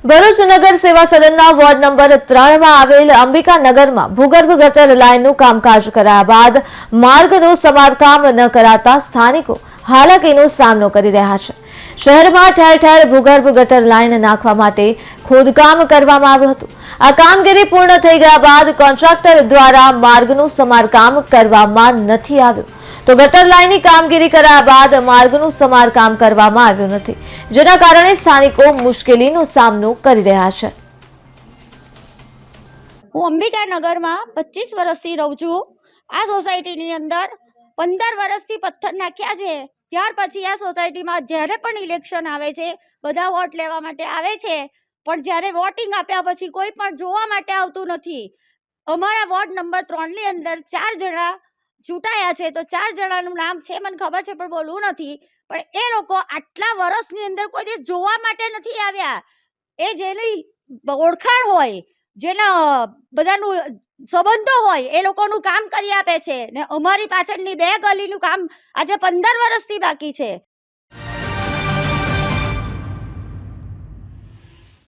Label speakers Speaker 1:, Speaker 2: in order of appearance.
Speaker 1: ભરૂચ નગર સેવા સદનના ward number 3 માં આવેલ અંબિકા નગરમાં ભૂગર્ભ ગટર લાઇનનું કામકાજ કરાયા બાદ માર્ગનું સમારકામ ન કરાતા સ્થાનિકો હાલાકીનો સામનો કરી રહ્યા છે। શહેરમાં ઠેર ઠેર ભૂગર્ભ ગટર લાઇન નાખવા માટે ખોદકામ કરવામાં આવ્યું હતું। આ કામગીરી પૂર્ણ થઈ ગયા બાદ કોન્ટ્રાક્ટર દ્વારા માર્ગનું સમારકામ કરવામાં નથી આવ્યું તો ગટર લાઇનની કામગીરી કર્યા બાદ માર્ગનું સમારકામ કરવામાં આવ્યું નથી, જેના કારણે સ્થાનિકો મુશ્કેલીનો સામનો કરી રહ્યા છે।
Speaker 2: હું અંબિકા નગરમાં 25 વર્ષથી રહું છું। આ સોસાયટીની અંદર 15 વર્ષથી પથ્થર નાખ્યા છે। ત્યાર પછી આ સોસાયટીમાં જ્યારે પણ ઇલેક્શન આવે છે, બધા વોટ લેવા માટે આવે છે, પણ જ્યારે વોટિંગ આપ્યા પછી કોઈ પણ જોવા માટે આવતું નથી। અમારા વોર્ડ નંબર 3 ની અંદર 4 જણા ચૂંટાયા છે, તો 4 જણાનું નામ છે મને ખબર છે પણ બોલવું નથી, પણ એ લોકો આટલા વર્ષની અંદર કોઈ દિવસ જોવા માટે નથી આવ્યા। એ જેની ઓળખાણ હોય, જેના બધાનું સંબંધો હોય, એ લોકોનું કામ કરી આપે છે ને અમારી પાછળની 2 ગલીનું કામ આજે 15 વર્ષથી બાકી છે।